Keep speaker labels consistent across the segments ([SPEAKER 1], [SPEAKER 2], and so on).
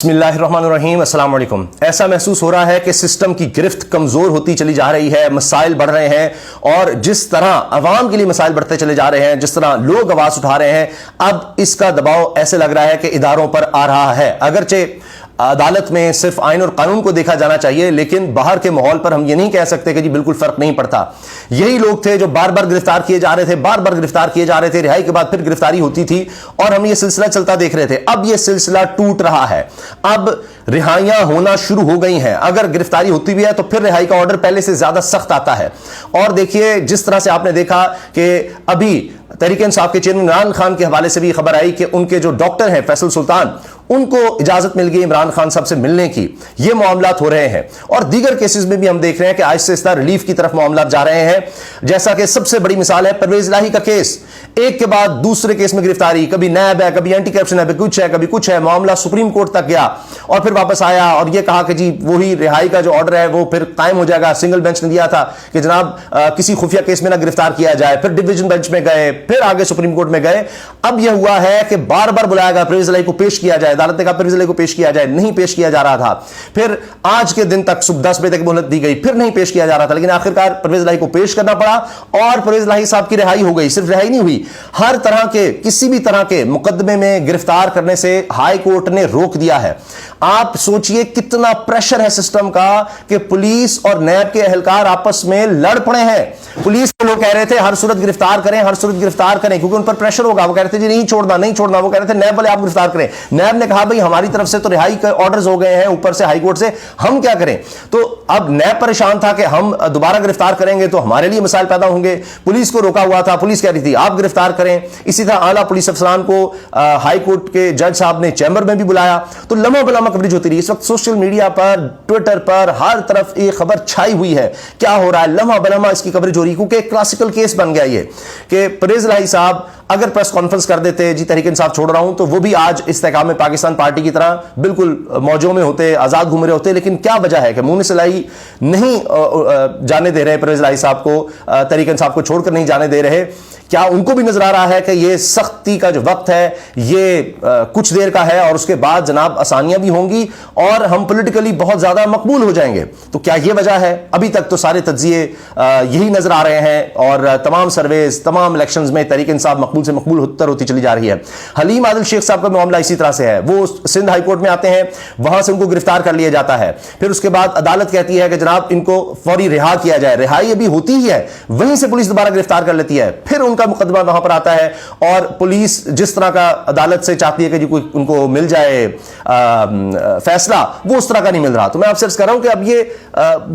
[SPEAKER 1] बिस्मिल्लाहिर्रहमानिर्रहीम, अस्सलाम वालेकुम। ऐसा महसूस हो रहा है कि सिस्टम की गिरफ्त कमजोर होती चली जा रही है, मसाइल बढ़ रहे हैं और जिस तरह अवाम के लिए मसाइल बढ़ते चले जा रहे हैं, जिस तरह लोग आवाज उठा रहे हैं, अब इसका दबाव ऐसे लग रहा है कि इदारों पर आ रहा है। अगरचे अदालत में सिर्फ आइन और कानून को देखा जाना चाहिए, लेकिन बाहर के माहौल पर हम ये नहीं कह सकते कि जी बिल्कुल फर्क नहीं पड़ता। यही लोग थे जो बार बार गिरफ्तार किए जा रहे थे, बार बार गिरफ्तार किए जा रहे थे, रिहाई के बाद फिर गिरफ्तारी होती थी और हम ये सिलसिला चलता देख रहे थे। अब ये सिलसिला टूट रहा है, अब रिहाइयां होना शुरू हो गई हैं। अगर गिरफ्तारी होती भी है तो फिर रिहाई का ऑर्डर पहले से ज्यादा सख्त आता है। और देखिए, जिस तरह से आपने देखा कि अभी तहरीक इंसाफ के चेयरमैन इमरान खान के हवाले से भी खबर आई कि उनके जो डॉक्टर हैं फैसल सुल्तान, उनको इजाजत मिल गई इमरान खान साहब से मिलने की। ये मामलात हो रहे हैं और दीगर केसेस में भी हम देख रहे हैं कि आहिस्ता आहिस्ता रिलीफ की तरफ मामलात जा रहे हैं। जैसा कि सबसे बड़ी मिसाल है परवेज इलाही का केस, एक के बाद दूसरे केस में गिरफ्तारी, कभी नैब है, कभी एंटी करप्शन है, कभी कुछ है, मामला सुप्रीम कोर्ट तक गया और फिर वापस आया और यह कहा कि जी वही रिहाई का जो ऑर्डर है वो फिर कायम हो जाएगा। सिंगल बेंच ने दिया था कि जनाब किसी खुफिया केस में ना गिरफ्तार किया जाए, फिर डिवीजन बेंच में गए, फिर आगे सुप्रीम कोर्ट में गए। अब यह हुआ है कि बार बार बुलाया गया, परवेज इलाही को पेश किया जाए, अदालत ने कहा परवेज इलाही को पेश किया जाए, नहीं पेश किया जा रहा था। फिर आज के दिन तक सुबह 10 बजे तक मोहलत दी गई, फिर नहीं पेश किया जा रहा था, लेकिन आखिरकार परवेज इलाही को पेश करना पड़ा और परवेज इलाही साहब की रिहाई हो गई। सिर्फ रिहाई नहीं हुई, हर तरह के किसी भी तरह के मुकदमे में गिरफ्तार करने से हाई कोर्ट ने रोक दिया है। आप सोचिए कितना प्रेशर है सिस्टम का कि पुलिस और नैब के एहलकार आपस में लड़ पड़े हैं। पुलिस के लोग कह रहे थे हर सूरत गिरफ्तार करें, हर सूरत गिरफ्तार करें, क्योंकि उन पर प्रेशर होगा। वो कह रहे थे जी नहीं छोड़ना, नहीं छोड़ना। वो कह रहे थे नैब वाले आप गिरफ्तार करें। नैब ने कहा भाई हमारी तरफ से तो रिहाई के ऑर्डर्स हो गए हैं ऊपर से हाई कोर्ट से, हम क्या करें। तो अब नैब परेशान था कि हम दोबारा गिरफ्तार करेंगे तो हमारे लिए मसाइल पैदा होंगे। पुलिस को रोका हुआ था, पुलिस कह रही थी आप गिरफ्तार करें। इसी तरह आला पुलिस अफसरान को हाई कोर्ट के जज साहब ने चैम्बर में भी बुलाया। तो लम्हा बलम्हा कवरेज होती रही। इस वक्त सोशल मीडिया पर, ट्विटर पर हर तरफ एक खबर छाई हुई है, क्या हो रहा है, लम्हा बलम्हा इसकी कवरेज हो रही है, क्योंकि एक क्लासिकल केस बन गया ये कि परवेज इलाही साहब अगर प्रेस कॉन्फ्रेंस कर देते जी तहरीक इंसाफ छोड़ रहा हूं, तो वो भी आज इस्तेकाम में पाकिस्तान पार्टी की तरह बिल्कुल मौजों में होते, आजाद घूम रहे होते। लेकिन क्या वजह है कि मुनीस इलाही नहीं जाने दे रहे परवेज इलाही साहब को, तहरीक इंसाफ को छोड़कर नहीं जाने दे रहे। क्या उनको भी नजर आ रहा है कि ये सख्ती का जो वक्त है ये कुछ देर का है और उसके बाद जनाब आसानियां भी होंगी और हम पॉलिटिकली बहुत ज्यादा मकबूल हो जाएंगे। तो क्या ये वजह है? अभी तक तो सारे तज्जिए यही नजर आ रहे हैं और तमाम सर्वेज, तमाम इलेक्शंस में तहरीक इंसाफ मकबूल से मकबूल होती चली जा रही है। हलीम आदिल शेख साहब का मामला इसी तरह से है। वो सिंध हाई कोर्ट में आते हैं, वहां से उनको गिरफ्तार कर लिया जाता है, फिर उसके बाद अदालत कहती है कि जनाब इनको फौरी रिहा किया जाए। रिहाई अभी होती ही है, वहीं से पुलिस दोबारा गिरफ्तार कर लेती है, फिर उनका मुकदमा वहां पर आता है और पुलिस जिस तरह का अदालत से चाहती है कि जी कोई उनको मिल जाए फैसला, वो उस तरह का नहीं मिल रहा। तो मैं आपसे अर्ज कर रहा हूं कि अब ये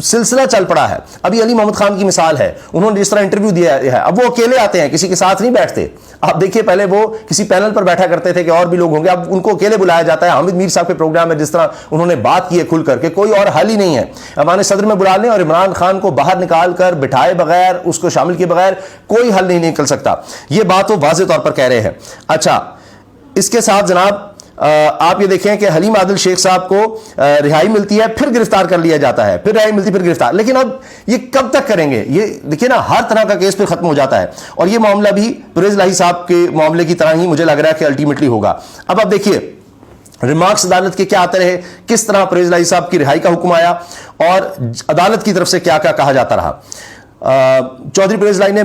[SPEAKER 1] सिलसिला चल पड़ा है। अभी अली मोहम्मद खान की मिसाल है, उन्होंने जिस तरह इंटरव्यू दिया है, अब वो अकेले आते हैं, किसी के साथ नहीं बैठते। आप देखिए पहले वो किसी पैनल पर बैठा करते थे कि और भी लोग होंगे, अब उनको अकेले बुलाया जाता है। हामिद मीर साहब के प्रोग्राम में जिस तरह उन्होंने बात की है खुल करके, कोई और हल ही नहीं है। हमारे सदर में बुला लें और इमरान खान को बाहर निकाल कर बिठाए बगैर, उसको शामिल किए बगैर कोई हल नहीं निकल सकता। ये बात वो वाज़ेह तौर पर कह रहे हैं। अच्छा, इसके साथ जनाब आप ये देखें कि हलीम आदिल शेख साहब को रिहाई मिलती है, फिर गिरफ्तार कर लिया जाता है, फिर रिहाई मिलती, फिर गिरफ्तार। लेकिन अब ये कब तक करेंगे? ये देखिए ना, हर तरह का केस फिर खत्म हो जाता है और ये मामला भी परवेज इलाही साहब के मामले की तरह ही मुझे लग रहा है कि अल्टीमेटली होगा। अब आप देखिए रिमार्क्स अदालत के क्या आते रहे, किस तरह परवेज इलाही साहब की रिहाई का हुक्म आया और अदालत की तरफ से क्या क्या कहा जाता रहा। चौधरी परवेज इलाही ने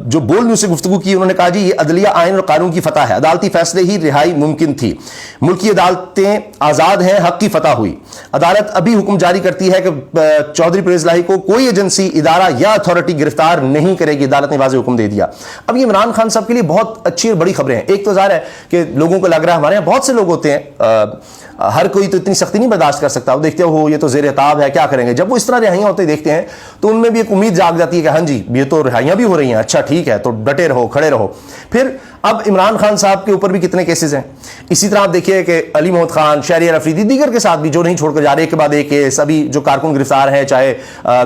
[SPEAKER 1] जो बोल न्यूज से गुफ्तगू की, उन्होंने कहा जी ये अदलिया, आइन और कानून की फतह है, अदालती फैसले ही रिहाई मुमकिन थी, मुल्की अदालतें आजाद हैं, हक की फतह हुई। अदालत अभी हुक्म जारी करती है कि चौधरी परवेज इलाही को कोई एजेंसी, इदारा या अथॉरिटी गिरफ्तार नहीं करेगी। अदालत ने वाज़ेह हुक्म दे दिया। अब ये इमरान खान साहब के लिए बहुत अच्छी और बड़ी खबरें हैं। एक तो ज़ाहिर है कि लोगों को लग रहा है, हमारे यहाँ बहुत से लोग होते हैं, हर कोई तो इतनी सख्ती नहीं बर्दाश्त कर सकता। वो देखते हो ये तो ज़ेर ताब है, क्या करेंगे। जब वो इस तरह रिहाइयाँ होते देखते हैं तो उनमें भी एक उम्मीद जाग जाती है कि हाँ जी ये तो रिहाइयाँ भी हो रही हैं, अच्छा ठीक है, तो डटे रहो, खड़े रहो। फिर अब इमरान खान साहब के ऊपर भी कितने केसेस हैं। इसी तरह आप देखिए कि अली मोहम्मद खान, शहरियार अफरीदी, दीगर के साथ भी जो नहीं छोड़कर जा रहे, एक के बाद एक केस। अभी जो कारकुन गिरफ्तार हैं, चाहे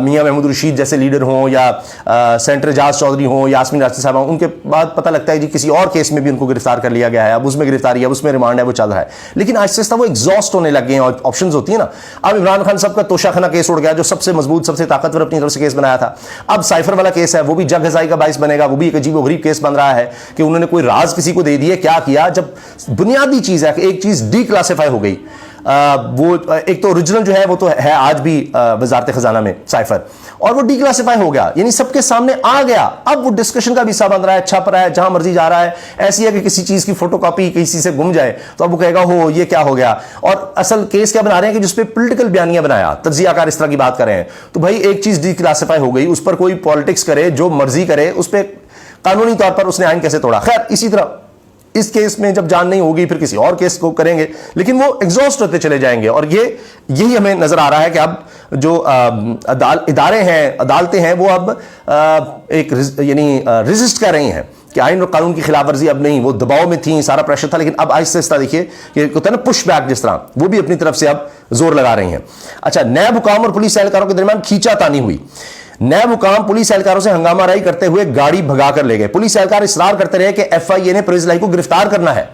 [SPEAKER 1] मियां महमूद रशीद जैसे लीडर हों या सेंटर एजाज चौधरी हों, यास्मीन राशिद साहब हों, उनके बाद पता लगता है जी किसी और केस में भी उनको गिरफ्तार कर लिया गया है, अब उसमें गिरफ्तारी है, उसमें रिमांड है, वो चल रहा है। लेकिन आहिस्ता आहिस्ता वो एग्जॉस्ट होने लग गए हैं और ऑप्शंस होती है ना। अब इमरान खान साहब का तोशाखाना केस उड़ गया, जो सबसे मजबूत, सबसे ताकतवर अपनी तरफ से केस बनाया था। अब साइफर वाला केस है, वो भी जग हजाई का बाइस बनेगा। वो भी एक अजीब गरीब केस बन रहा है कि उन्होंने कोई राज किसी को दे दिया, क्या किया, जब बुनियादी चीज है कि एक चीज डी क्लासिफाई हो गई। वो एक तो ओरिजिनल जो है वो तो है आज भी वजारत खजाना में साइफर, और वो डिक्लासिफाई हो गया, यानी सबके सामने आ गया। अब वो डिस्कशन का भी हिस्सा बन रहा है, छप रहा है, जहां मर्जी जा रहा है। ऐसी है कि किसी चीज की फोटोकॉपी किसी से गुम जाए तो अब वो कहेगा हो ये क्या हो गया। और असल केस क्या बना रहे हैं कि जिसपे पॉलिटिकल बयानियां बनाया, तज्जियाकार इस तरह की बात कर रहे हैं, तो भाई एक चीज डिक्लासिफाई हो गई, उस पर कोई पॉलिटिक्स करे, जो मर्जी करे, उस पर कानूनी तौर पर उसने आइन कैसे तोड़ा। खैर, इसी तरह इस केस में जब जान नहीं होगी फिर किसी और केस को करेंगे, लेकिन वो एग्जॉस्ट होते चले जाएंगे। और यही हमें नजर आ रहा है कि अब जो इदारे हैं, अदालतें हैं, वो अब एक यानी रेजिस्ट कर रही हैं कि आइन और कानून की खिलाफवर्जी अब नहीं, वो दबाव में थी, सारा प्रेशर था, लेकिन अब आहिस्ता आहिस्ता देखिए कि होता है ना पुश बैक, जिस तरह वो भी अपनी तरफ से अब जोर लगा रही हैं। अच्छा, नैब हुकाम और पुलिस एहलकारों के दरमियान खींचातानी हुई। नैब हुकाम पुलिस एहलकारों से हंगामा राई करते हुए गाड़ी भगाकर ले गए। पुलिस एहलकार इसरार करते रहे कि एफआईए ने परवेज इलाही को गिरफ्तार करना है।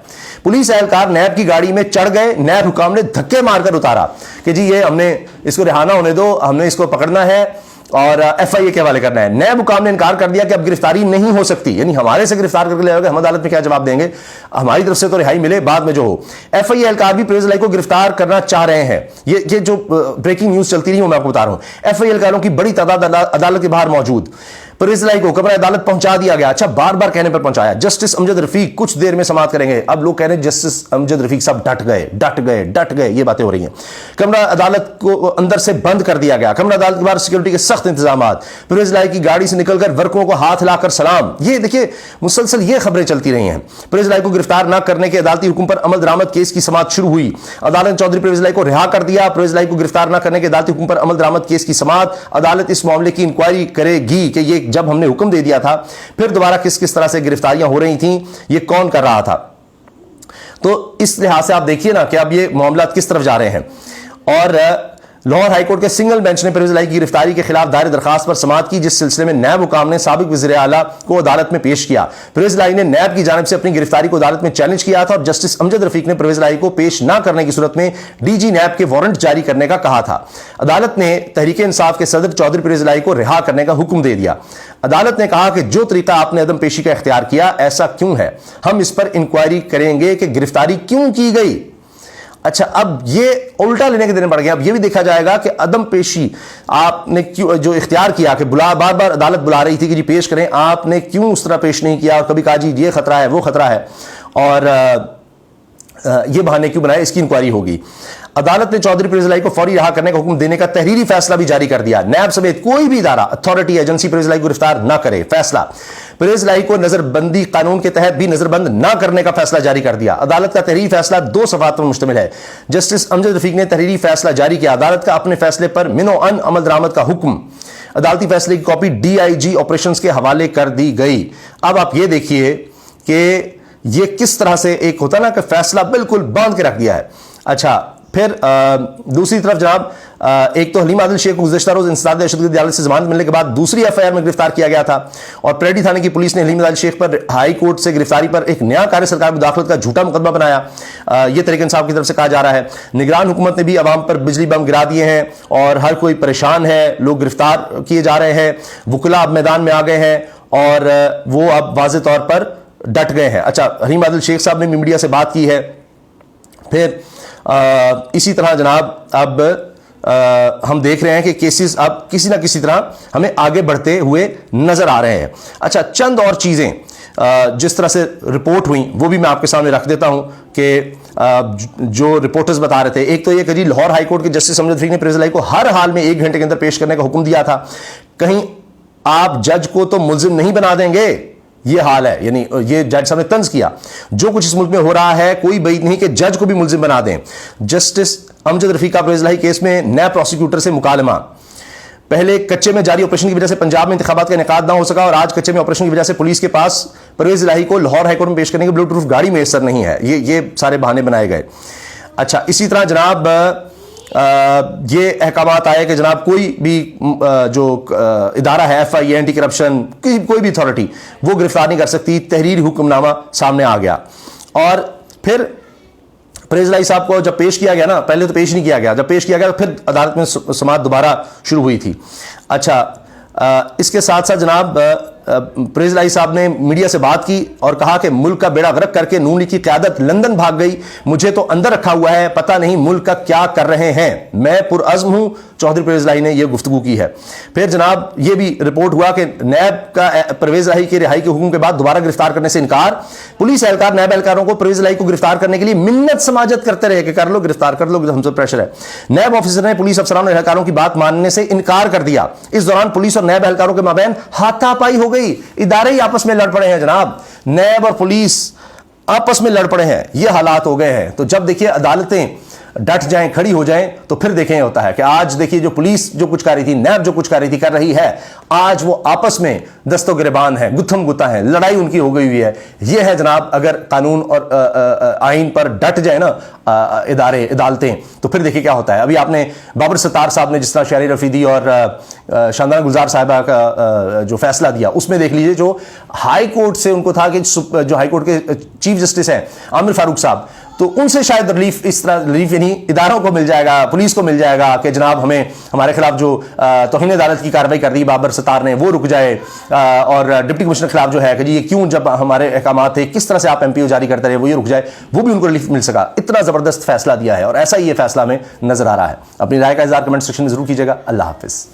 [SPEAKER 1] पुलिस एहलकार नैब की गाड़ी में चढ़ गए, नैब हुकाम ने धक्के मारकर उतारा कि जी ये हमने इसको रिहाना होने दो, हमने इसको पकड़ना है और एफआईए के हवाले करना है। नैब हुकाम ने इनकार कर दिया कि अब गिरफ्तारी नहीं हो सकती, यानी हमारे से गिरफ्तार करके ले जाओगे, हम अदालत में क्या जवाब देंगे, हमारी तरफ से तो रिहाई मिले, बाद में जो हो। एफआईए एहलकार भी परवेज इलाही को गिरफ्तार करना चाह रहे हैं। ये जो ब्रेकिंग न्यूज चलती रही, मैं आपको बता रहा हूं। एफआईए एहलकारों की बड़ी तादाद अदालत के बाहर मौजूद। परवेज इलाही को कमरा अदालत पहुंचा दिया गया। अच्छा, बार बार कहने पर पहुंचाया। जस्टिस अमजद रफीक कुछ देर में समाप्त करेंगे। अब लोग कह रहे हैं जस्टिस अमजद रफीक साहब डट गए, ये बातें हो रही हैं। कमरा अदालत को अंदर से बंद कर दिया गया। कमरा अदालत के बाहर सिक्योरिटी के सख्त इंतजाम। परवेज इलाही की गाड़ी से निकलकर वर्करों को हाथ हिलाकर सलाम। ये देखिए मुसलसल ये खबरें चलती रही हैं। परवेज इलाही को गिरफ्तार न करने के अदालती हुक्म पर अमल दरामद केस की समाअत शुरू हुई। अदालत ने चौधरी परवेज इलाही को रिहा कर दिया। परवेज इलाही को गिरफ्तार न करने के अदालती हुक्म पर अमल दरामद केस की समाअत। अदालत इस मामले की इंक्वायरी करेगी कि ये जब हमने हुक्म दे दिया था फिर दोबारा किस किस तरह से गिरफ्तारियां हो रही थी, ये कौन कर रहा था। तो इस लिहाज से आप देखिए ना कि अब ये मामला किस तरफ जा रहे हैं। और लाहौर हाईकोर्ट के सिंगल बेंच ने परवेज इलाही की गिरफ्तारी के खिलाफ दायर दरखास्त पर समाअत की, जिस सिलसिले में नैब हुकाम ने साबिक वज़ीर आला को अदालत में पेश किया। परवेज इलाही ने नैब की जानिब से अपनी गिरफ्तारी को अदालत में चैलेंज किया था और जस्टिस अमजद रफीक ने परवेज इलाही को पेश न करने की सूरत में डीजी नैब के वारंट जारी करने का कहा था। अदालत ने तहरीक इंसाफ के सदर चौधरी परवेज इलाही को रिहा करने का हुक्म दे दिया। अदालत ने कहा कि जो तरीका आपने अदम पेशी का इख्तियार किया, ऐसा क्यों है, हम इस पर इंक्वायरी करेंगे कि गिरफ्तारी क्यों की गई। अच्छा, अब ये उल्टा लेने के देने पड़ गए। अब ये भी देखा जाएगा कि अदम पेशी आपने क्यों जो इख्तियार किया कि बार बार अदालत बुला रही थी कि जी पेश करें, आपने क्यों उस तरह पेश नहीं किया और कभी कहा जी ये खतरा है वो खतरा है और ये बहाने क्यों बनाए, इसकी इंक्वायरी होगी। अदालत ने चौधरी परवेज इलाही को फौरी रिहा करने का हुक्म देने का तहरीरी फैसला भी जारी कर दिया। नैब समेत कोई भी इदारा, अथॉरिटी, एजेंसी परवेज इलाही को गिरफ्तार न करे। फैसला, परवेज इलाही को नजरबंदी कानून के तहत भी नजरबंद न करने का फैसला जारी कर दिया। अदालत का तहरीरी फैसला 2 सफ़ात पर मुश्तमिल है। जस्टिस अमजद रफीक ने तहरीरी फैसला जारी किया। अदालत का अपने फैसले पर मिनो अन अमल दरामद का हुक्म। अदालती फैसले की कॉपी डीआईजी ऑपरेशंस के हवाले कर दी गई। अब आप ये देखिए कि ये किस तरह से एक होता ना कि फैसला बिल्कुल बांध के रख दिया है। अच्छा, फिर दूसरी तरफ जनाब एक तो हलीम आदिल शेख को गुज़श्ता रोज इंसदाद दहशतगर्दी अदालत से जमानत मिलने के बाद दूसरी एफआईआर में गिरफ्तार किया गया था और परेडी थाने की पुलिस ने हलीम आदिल शेख पर हाई कोर्ट से गिरफ्तारी पर एक नया कार्य सरकार मुदाखलत का झूठा मुकदमा बनाया। यह तहरीक इंसाफ की तरफ से कहा जा रहा है। निगरान हुकूमत ने भी अवाम पर बिजली बम गिरा दिए हैं और हर कोई परेशान है, लोग गिरफ्तार किए जा रहे हैं, वुकला अब मैदान में आ गए हैं और वो अब वाज़े तौर पर डट गए हैं। अच्छा, हलीम आदिल शेख साहब ने मीडिया से बात की है। फिर इसी तरह जनाब अब हम देख रहे हैं कि केसेस अब किसी ना किसी तरह हमें आगे बढ़ते हुए नजर आ रहे हैं। अच्छा, चंद और चीजें जिस तरह से रिपोर्ट हुई वो भी मैं आपके सामने रख देता हूं कि जो रिपोर्टर्स बता रहे थे। एक तो ये कि जी लाहौर हाईकोर्ट के जस्टिस अमजद रफीक ने परवेज इलाही को हर हाल में 1 घंटे के अंदर पेश करने का हुक्म दिया था। कहीं आप जज को तो मुल्जिम नहीं बना देंगे, ये हाल है। यानी ये जज साहब ने तंज किया, जो कुछ इस मुल्क में हो रहा है कोई बैद नहीं कि जज को भी मुल्जिम बना दें। जस्टिस अमजद रफीक का परवेज इलाही केस में नए प्रोसिक्यूटर से मुकालमा। पहले कच्चे में जारी ऑपरेशन की वजह से पंजाब में इंतखाबात का इनेकाद ना हो सका और आज कच्चे में ऑपरेशन की वजह से पुलिस के पास परवेज इलाही को लाहौर हाईकोर्ट में पेश करने की बुलेट प्रूफ गाड़ी मैसर नहीं है। ये सारे बहाने बनाए गए। अच्छा, इसी तरह जनाब ये अहकामात आए कि जनाब कोई भी जो इदारा है एफआईए, एंटी करप्शन, कोई भी अथॉरिटी वो गिरफ्तार नहीं कर सकती। तहरीरी हुक्मनामा सामने आ गया और फिर परवेज इलाही साहब को जब पेश किया गया ना, पहले तो पेश नहीं किया गया, जब पेश किया गया तो फिर अदालत में समाअत दोबारा शुरू हुई थी। अच्छा, इसके साथ साथ जनाब परवेज इलाही साहब ने मीडिया से बात की और कहा कि मुल्क का बेड़ा गर्क करके नून लीग की क़यादत लंदन भाग गई, मुझे तो अंदर रखा हुआ है, पता नहीं मुल्क का क्या कर रहे हैं, मैं पुरअज़्म हूं। चौधरी परवेज इलाही ने यह गुफ्तगू की है। फिर जनाब यह भी रिपोर्ट हुआ कि नैब का परवेज इलाही के रिहाई के हुक्म के बाद दोबारा गिरफ्तार करने से इनकार। पुलिस एहलकार नैब एहलकारों को परवेज इलाही को गिरफ्तार करने के लिए मिन्नत समाजत करते रहे कि कर लो, गिरफ्तार कर लो, हमसे प्रेशर है। नैब ऑफिसर ने पुलिस अफसरान और एहलकारों की बात मानने से इनकार कर दिया। इस दौरान पुलिस और नैब एहलकारों के माबैन हाथापाई हो गई, इदारे ही आपस में लड़ पड़े हैं जनाब, नैब और पुलिस आपस में लड़ पड़े हैं, यह हालात हो गए हैं। तो जब देखिए अदालतें डट जाएं, खड़ी हो जाएं, तो फिर देखें होता है कि आज देखिए जो पुलिस जो कुछ कर रही थी, नैब जो कुछ कर रही थी, कर रही है, आज वो आपस में दस्तो गिरबान है, गुत्थम गुत्ता है, लड़ाई उनकी हो गई हुई है। ये है जनाब, अगर कानून और आइन पर डट जाए ना इदारे अदालतें, तो फिर देखिए क्या होता है। अभी आपने बाबर सत्तार साहब ने जिस तरह शहरी रफीदी और शानदार गुलजार साहिबा का जो फैसला दिया, उसमें देख लीजिए जो हाई कोर्ट से उनको था कि जो हाई कोर्ट के चीफ जस्टिस हैं आमिर फारूक साहब, तो उनसे शायद रिलीफ, इस तरह रिलीफ यानी इदारों को मिल जाएगा, पुलिस को मिल जाएगा कि जनाब हमें हमारे खिलाफ जो तौहीन अदालत की कार्रवाई कर दी बाबर सत्तार ने, वो रुक जाए, और डिप्टी कमिश्नर के खिलाफ जो है कि जी ये क्यों जब हमारे अहकाम थे किस तरह से आप एमपीओ जारी करते रहे, वो ये रुक जाए, वो भी उनको रिलीफ मिल सका। इतना जबरदस्त फैसला दिया है और ऐसा ही ये फैसला में नजर आ रहा है। अपनी राय का इज़हार कमेंट सेक्शन में जरूर कीजिएगा। अल्लाह हाफिज।